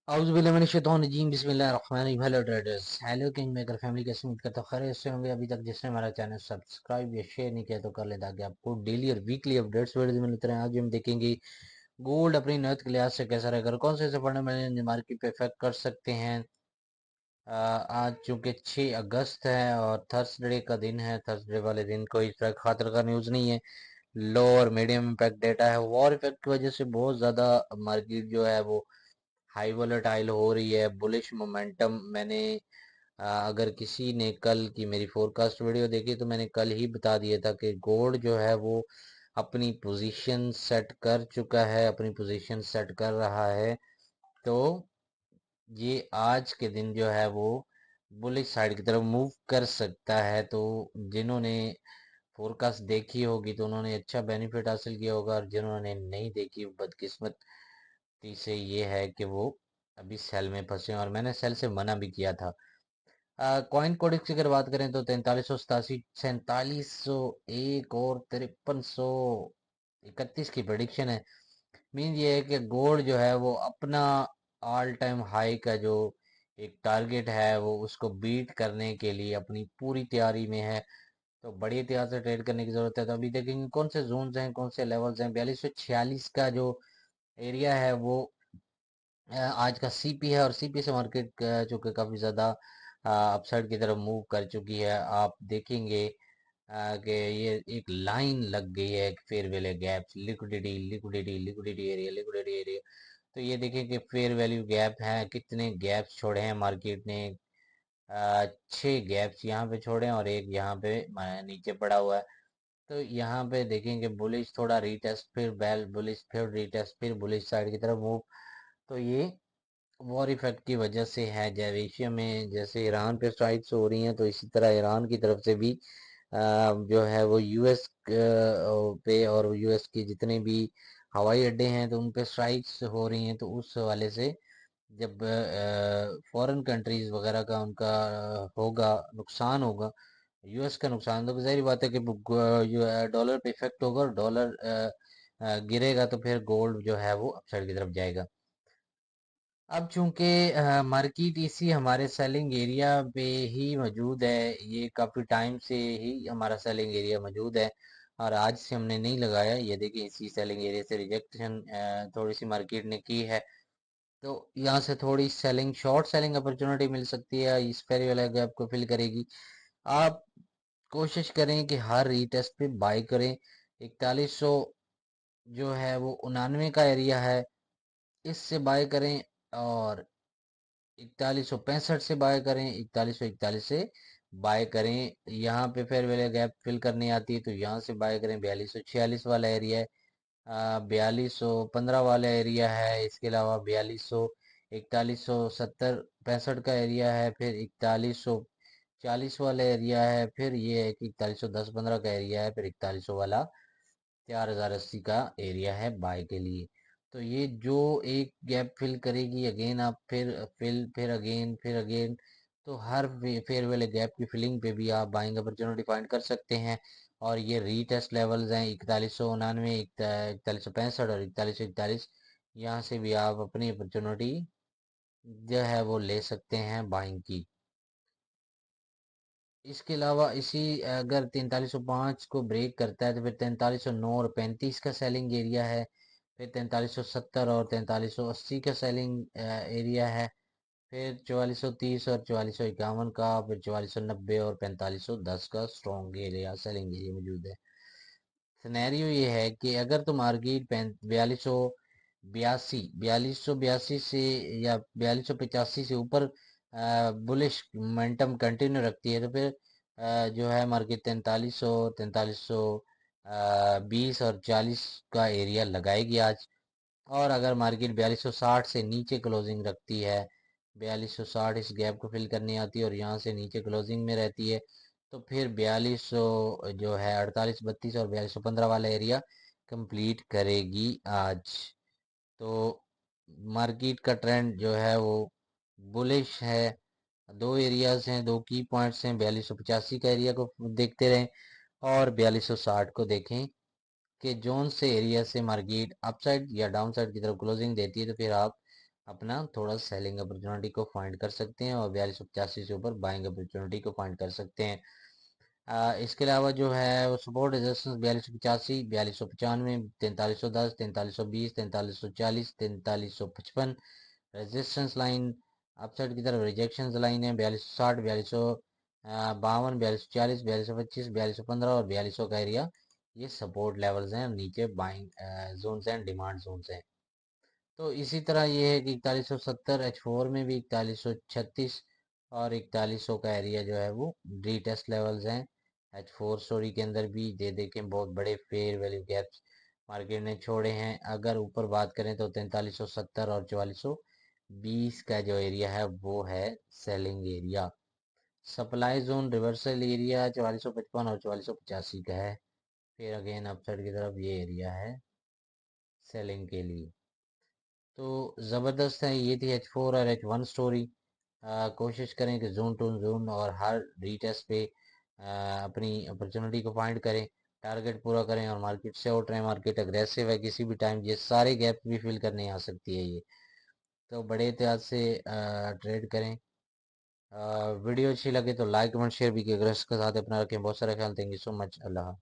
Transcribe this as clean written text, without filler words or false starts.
औज़ुबिल्लाहिमिनश्शैतानिर्रजीम बिस्मिल्लाहिर्रहमानिर्रहीम। Hello traders, hello king maker family का उम्मीद करता हूँ खैरियत से होंगे। अभी तक जिसने हमारा चैनल सब्सक्राइब या शेयर नहीं किया तो कर ले, ताकि आपको डेली और वीकली अपडेट्स वीडियो मिलते रहें। आज हम देखेंगे गोल्ड अपनी नर्थ के लिहाज से कैसा रहेगा और कौन से फंडामेंटल मार्केट पे इफेक्ट कर सकते हैं। आज चूंकि 6 अगस्त है और थर्सडे का दिन है, थर्सडे वाले दिन कोई इफेक्ट खातर का न्यूज़ नहीं है। लो और मीडियम इम्पैक्ट डेटा है। वॉर इफेक्ट की वजह से बहुत ज़्यादा मार्केट जो है वो हाई वोलेटाइल हो रही है। बुलिश मोमेंटम मैंने अगर किसी ने कल की मेरी फोरकास्ट वीडियो देखी तो मैंने कल ही बता दिया था कि गोल्ड जो है वो अपनी पोजीशन सेट कर चुका है, अपनी पोजीशन सेट कर रहा है। तो ये आज के दिन जो है वो बुलिश साइड की तरफ मूव कर सकता है। तो जिन्होंने फोरकास्ट देखी होगी तो उन्होंने अच्छा बेनिफिट हासिल किया होगा, और जिन्होंने नहीं देखी बदकिस्मती से ये है कि वो अभी सेल में फंसे हैं, और मैंने सेल से मना भी किया था। कॉइन कोडेक्स की अगर बात करें तो 4387, 4701 और 5331 की प्रेडिक्शन है। मीन ये है कि गोल्ड जो है वो अपना ऑल टाइम हाई का जो एक टारगेट है वो उसको बीट करने के लिए अपनी पूरी तैयारी में है। तो बड़ी एहतियात से ट्रेड करने की जरूरत है। तो अभी देखेंगे कौन से जोन्स हैं, कौन से लेवल्स हैं। 4246 का जो एरिया है वो आज का सीपी है, और सीपी से मार्केट जो कि काफी ज्यादा अपसाइड की तरफ मूव कर चुकी है। आप देखेंगे कि ये एक लाइन लग गई है, एक fair value gap, liquidity liquidity liquidity area, liquidity area. तो ये देखें कि फेयर वैल्यू गैप है, कितने गैप्स छोड़े हैं मार्केट ने। 6 गैप्स यहाँ पे छोड़े हैं और एक यहाँ पे नीचे पड़ा हुआ है। तो यहाँ पे देखेंगे बुलिश थोड़ा रीटेस्ट, फिर बेल बुलिश, फिर रीटेस्ट, फिर बुलिश साइड की तरफ मूव। तो ये वॉर इफेक्ट की वजह से है। जब एशिया में जैसे ईरान पे स्ट्राइक्स हो रही हैं, तो इसी तरह ईरान की तरफ से भी जो है वो यूएस पे और यूएस की जितने भी हवाई अड्डे हैं तो उन पे स्ट्राइक्स हो रही हैं। तो उस हवाले से जब फॉरेन कंट्रीज वगैरह का उनका होगा नुकसान होगा, यूएस का नुकसान, तो जाहिर बात है कि डॉलर पे इफेक्ट होगा, और डॉलर गिरेगा तो फिर गोल्ड जो है वो अपसाइड की तरफ जाएगा। अब चूंकि मार्केट इसी हमारे सेलिंग एरिया पे ही मौजूद है, ये काफ़ी टाइम से ही हमारा सेलिंग एरिया मौजूद है, और आज से हमने नहीं लगाया। ये देखिए इसी सेलिंग एरिया से रिजेक्शन थोड़ी सी मार्केट ने की है। तो यहाँ से थोड़ी सेलिंग, शॉर्ट सेलिंग अपॉर्चुनिटी मिल सकती है, इस फेरी वाला गैप को फिल करेगी। आप कोशिश करें कि हर रीटेस्ट पे बाय करें। 4100 जो है वो 99 का एरिया है, इससे बाय करें। और 4165 से बाय करें, 4141 से बाय करें। यहाँ पे फेयर वैल्यू गैप फिल करनी आती है तो यहाँ से बाय करें। 4246 वाला एरिया है, 4215 वाला एरिया है, इसके अलावा 4200, 4170 65 का एरिया है, फिर 4140 वाला एरिया है, फिर ये है कि 4110-15 का एरिया है, फिर 4100 वाला 4080 का एरिया है बाय के लिए। तो ये जो एक गैप फिल करेगी, अगेन आप फिर अगेन, फिर अगेन। तो हर फेयर वाले गैप की फिलिंग पे भी आप बाइंग अपॉर्चुनिटी फाइंड कर सकते हैं। और ये रीटेस्ट लेवल्स हैं 4199, 4165 और 4141। यहाँ से भी आप अपनी अपॉर्चुनिटी जो है वो ले सकते हैं बाइंग की। इसके अलावा इसी अगर 4305 को ब्रेक करता है तो फिर 4309 और 35 का सेलिंग एरिया है, फिर 4370 और 4380 का सेलिंग एरिया है, फिर 4430 और 4451 का, फिर 4490 और 4510 का स्ट्रॉन्ग एरिया, सेलिंग एरिया मौजूद है। सिनेरियो ये है कि अगर तो मार्केट 4282 से या 4285 से ऊपर बुलिश मोमेंटम कंटिन्यू रखती है, तो फिर जो है मार्केट 4300, 4320 और 40 का एरिया लगाएगी आज। और अगर मार्केट 4260 से नीचे क्लोजिंग रखती है, 4260 इस गैप को फिल करनी आती है और यहाँ से नीचे क्लोजिंग में रहती है, तो फिर 4200 जो है 4832 और 4215 वाला एरिया कंप्लीट करेगी आज। तो मार्केट का ट्रेंड जो है वो बुलिश है। दो एरियाज हैं, दो की पॉइंट्स हैं। 4285 का एरिया को देखते रहें और 4260 को देखें कि जोन से एरिया से मार्केट अपसाइड या डाउन साइड की तरफ क्लोजिंग देती है, तो फिर आप अपना थोड़ा सेलिंग अपॉर्चुनिटी को फाइंड कर सकते हैं और 4285 से ऊपर बाइंग अपॉर्चुनिटी को फाइंड कर सकते हैं। इसके अलावा जो है वो support resistance 4285, 4295, 4310, 4320, 4340, 4355। Resistance line upside की तरफ रिजेक्शन लाइन है 4260, 4252, 4240, 4225, 4215 और 4200 का एरिया। ये सपोर्ट लेवल्स हैं, नीचे बाइंग जोन्स हैं, डिमांड जोन्स हैं। तो इसी तरह ये है कि 4170 H4 में भी 4136 और 4100 का एरिया जो है वो रीटेस्ट लेवल्स हैं। H4 स्टोरी के अंदर भी दे देखें बहुत बड़े फेयर वैल्यू गैप्स मार्केट ने छोड़े हैं। अगर ऊपर बात करें तो 4370 और 4420 का जो एरिया है वो है selling area. Supply zone reversal area 4455 और 4485 का है। फिर अगेन अपसाइड की तरफ ये एरिया है सेलिंग के लिए। तो ज़बरदस्त है। ये थी H4 और H1 स्टोरी। कोशिश करें कि जोन टू जोन और हर रीटेस्ट पे अपनी अपॉर्चुनिटी को फाइंड करें, टारगेट पूरा करें और मार्केट से आउट रहें। मार्केट अग्रेसिव है, किसी भी टाइम ये सारे गैप भी फिल करने आ सकती है ये। तो बड़े एहतियात से ट्रेड करें। वीडियो अच्छी लगे तो लाइक कमेंट शेयर भी कीजिए। अगर इसके साथ अपना रखें। बहुत सारा ख्याल। Thank you so much. Allah.